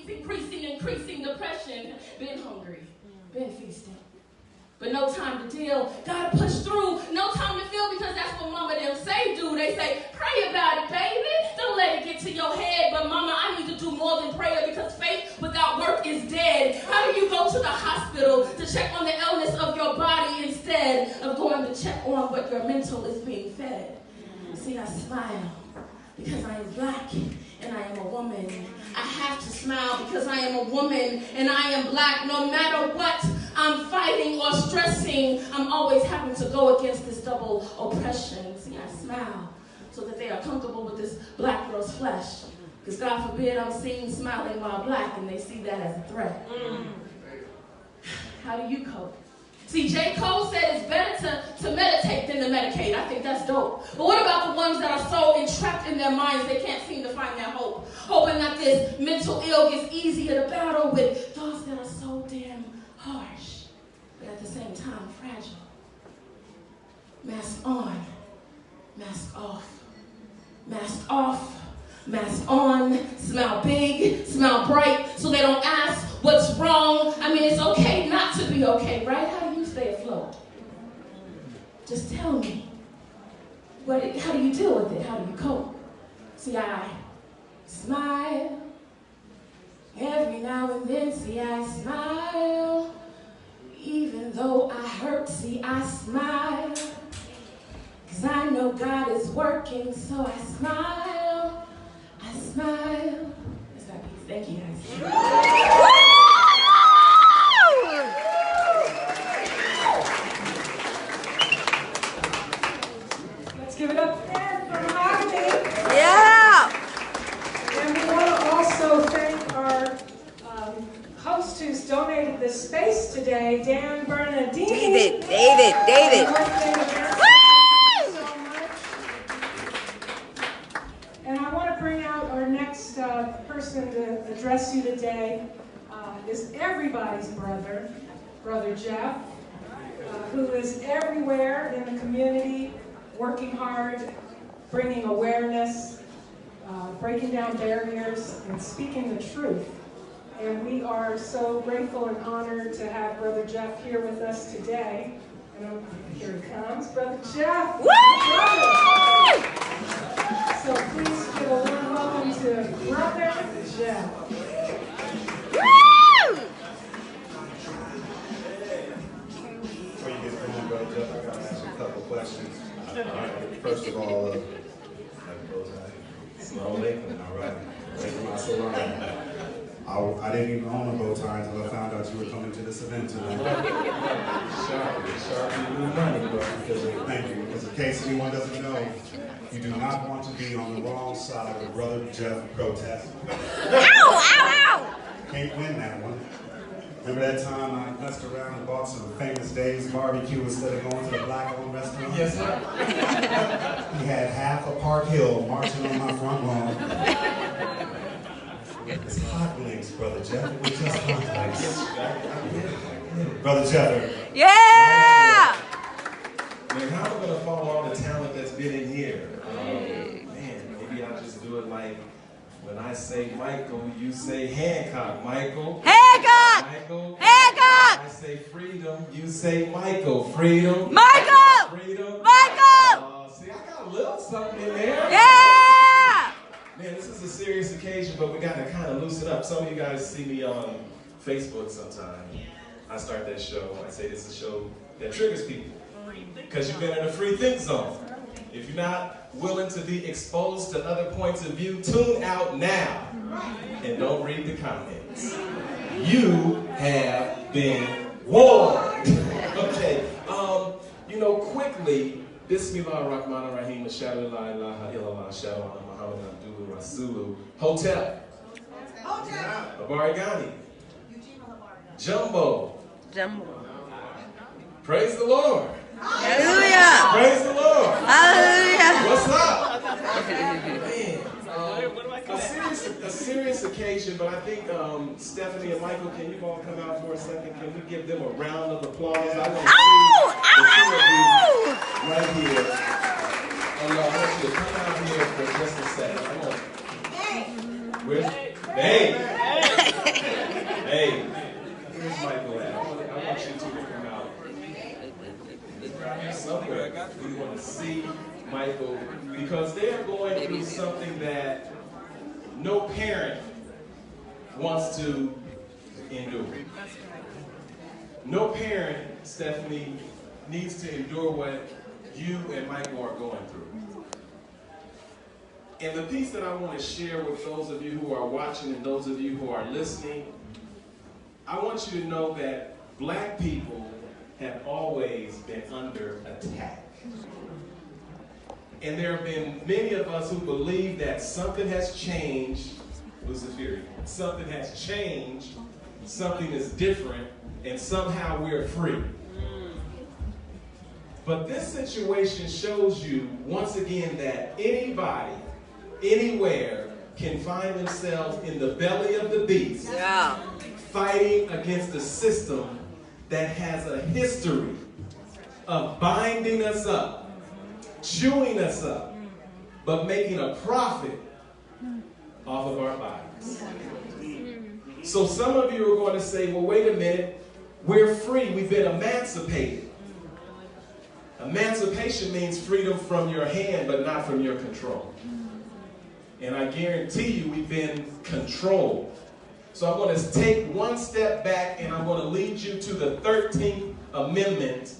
increasing depression. Been hungry, been feasting. But no time to deal, gotta push through, no time to feel, because that's what mama them say do. They say, pray about it, baby. Don't let it get to your head. But mama, I need to do more than prayer, because faith without work is dead. How do you go to the hospital to check on the illness of your body instead of going to check on what your mental is being fed? See, I smile because I am black and I am a woman. I have to smile because I am a woman and I am black. No matter what I'm fighting or stressing, I'm always having to go against this double oppression. See, I smile so that they are comfortable with this black girl's flesh. Because God forbid I'm seen smiling while black and they see that as a threat. How do you cope? See, J. Cole said it's better to meditate than to medicate. I think that's dope. But what about the ones that are so entrapped in their minds they can't seem to find their hope? Hoping that this mental ill gets easier to battle with thoughts that are so damn harsh, but at the same time fragile. Mask on, mask off. Mask off, mask on. Smile big, smile bright, so they don't ask what's wrong. I mean, it's okay not to be okay, right? How do you stay afloat? Just tell me. How do you deal with it? How do you cope? See, I smile. Every now and then, see, I smile. Even though I hurt, see, I smile. 'Cause I know God is working, so I smile. I smile. That's my piece. Thank you, guys. Let's give it up again for Mahogany. Yeah! And we want to also thank our host who's donated this space today, Dan Bernardini. David. And I want to bring out our next person to address you today. Is everybody's brother, Brother Jeff, who is everywhere in the community, working hard, bringing awareness, breaking down barriers, and speaking the truth. And we are so grateful and honored to have Brother Jeff here with us today. And here he comes, Brother Jeff. Woo! So please give a warm welcome to Brother Jeff. Woo! Before you get going, Brother Jeff, I got to ask you a couple questions. First of all, all right. I didn't even own a bow tie until I found out you were coming to this event today. Sharp, you lose money, bro. Thank you. Because in case anyone doesn't know, you do not want to be on the wrong side of Brother Jeff protest. Ow! Can't win that one. Remember that time I messed around and bought some Famous Dave's barbecue instead of going to the black-owned restaurant? Yes, sir. He had half of Park Hill marching on my front lawn. It's hot links, Brother Jeff. It was just hot links. Brother Jeff. Yeah! Man, how am I going to follow all the talent that's been in here? Man, maybe I'll just do it like when I say Michael, you say Hancock. Michael. Hancock! Michael. Hancock! I say freedom, you say Michael. Freedom. Michael! Freedom. Michael! See, I got a little something in there. Yeah! Man, this is a serious occasion, but we got to kind of loosen up. Some of you guys see me on Facebook sometime. I start that show. I say this is a show that triggers people because you've been in a free think zone. If you're not willing to be exposed to other points of view, tune out now and don't read the comments. You have been warned. Okay, quickly, Bismillah ar-Rahman ar-Rahim, Ashhadu la ilaha illallah, Ashhadu anna Muhammadan abduhu rasuluhu. Hotel. Abarigani. Jumbo. Praise the Lord. Hallelujah! Praise the Lord. Hallelujah! What's up? Man, a serious occasion, but I think Stephanie and Michael, can you all come out for a second? Can we give them a round of applause? I want to see right here. And I want you to come out here for just a second. Come on. Hey! Michael, because they are going through something that no parent wants to endure. No parent, Stephanie, needs to endure what you and Michael are going through. And the piece that I want to share with those of you who are watching and those of you who are listening, I want you to know that black people have always been under attack. And there have been many of us who believe that something has changed, Luciferian, something has changed, something is different, and somehow we're free. But this situation shows you, once again, that anybody, anywhere, can find themselves in the belly of the beast, fighting against a system that has a history of binding us up, chewing us up, but making a profit off of our bodies. So some of you are going to say, well, wait a minute, we're free, we've been emancipated. Emancipation means freedom from your hand, but not from your control. And I guarantee you we've been controlled. So I'm going to take one step back and I'm going to lead you to the 13th Amendment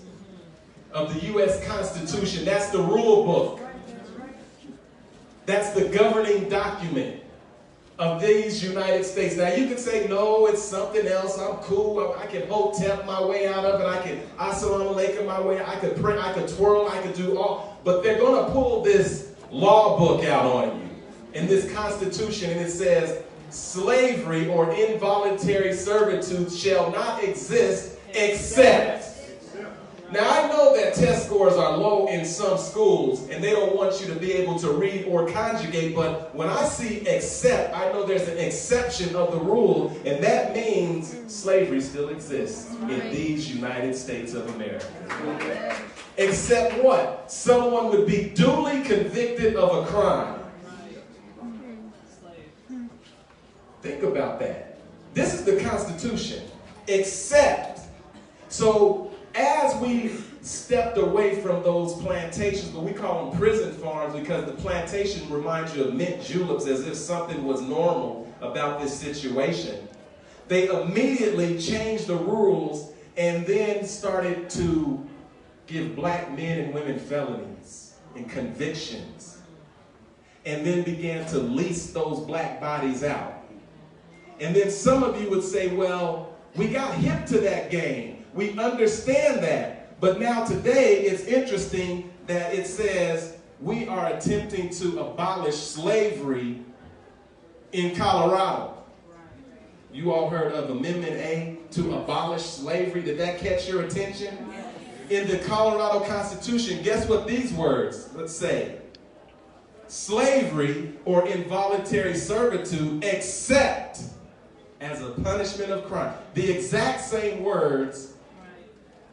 of the U.S. Constitution. That's the rule book. That's the governing document of these United States. Now you can say, no, it's something else. I'm cool. I can hotep my way out of it. I can assalamu alaikum my way. I could print, I could twirl, I could do all. But they're going to pull this law book out on you in this Constitution, and it says, slavery or involuntary servitude shall not exist except. Now I know that test scores are low in some schools and they don't want you to be able to read or conjugate, but when I see except, I know there's an exception of the rule, and that means slavery still exists in these United States of America. Except what? Someone would be duly convicted of a crime. Think about that. This is the Constitution. Except. So as we stepped away from those plantations, but we call them prison farms because the plantation reminds you of mint juleps, as if something was normal about this situation. They immediately changed the rules and then started to give black men and women felonies and convictions, and then began to lease those black bodies out. And then some of you would say, well, we got hip to that game. We understand that. But now today, it's interesting that it says we are attempting to abolish slavery in Colorado. You all heard of Amendment A to abolish slavery. Did that catch your attention? In the Colorado Constitution, guess what these words, let's say, slavery or involuntary servitude except as a punishment of crime. The exact same words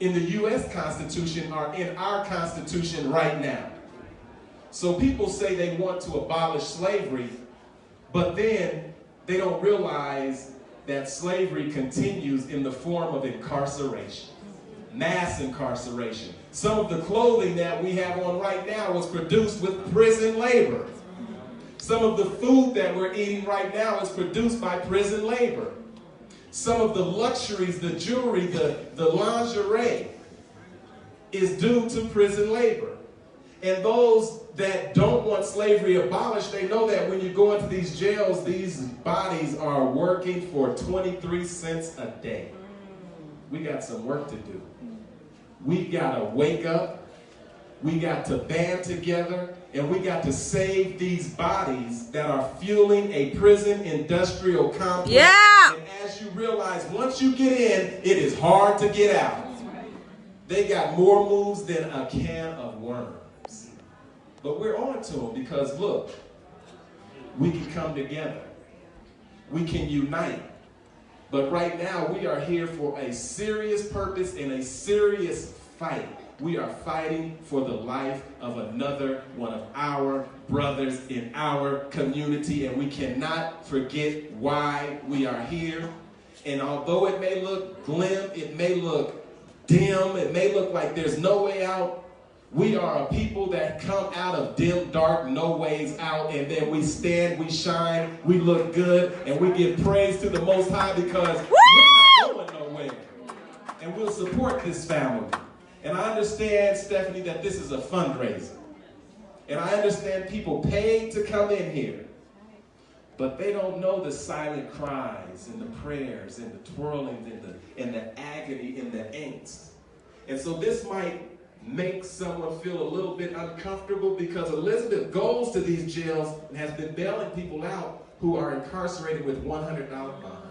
in the U.S. Constitution are in our Constitution right now. So people say they want to abolish slavery, but then they don't realize that slavery continues in the form of incarceration, mass incarceration. Some of the clothing that we have on right now was produced with prison labor. Some of the food that we're eating right now is produced by prison labor. Some of the luxuries, the jewelry, the lingerie is due to prison labor. And those that don't want slavery abolished, they know that when you go into these jails, these bodies are working for 23 cents a day. We got some work to do. We got to wake up. We got to band together, and we got to save these bodies that are fueling a prison industrial complex. Yeah. And as you realize, once you get in, it is hard to get out. They got more moves than a can of worms. But we're on to them because, look, we can come together. We can unite. But right now, we are here for a serious purpose and a serious fight. We are fighting for the life of another one of our brothers in our community, and we cannot forget why we are here. And although it may look glim, it may look dim, it may look like there's no way out, We are a people that come out of dim, dark, no ways out, and then we stand, we shine, we look good, and we give praise to the Most High because we're not going nowhere. And we'll support this family. And I understand, Stephanie, that this is a fundraiser. And I understand people paid to come in here. But they don't know the silent cries and the prayers and the twirlings and the agony and the angst. And so this might make someone feel a little bit uncomfortable because Elizabeth goes to these jails and has been bailing people out who are incarcerated with $100 bonds.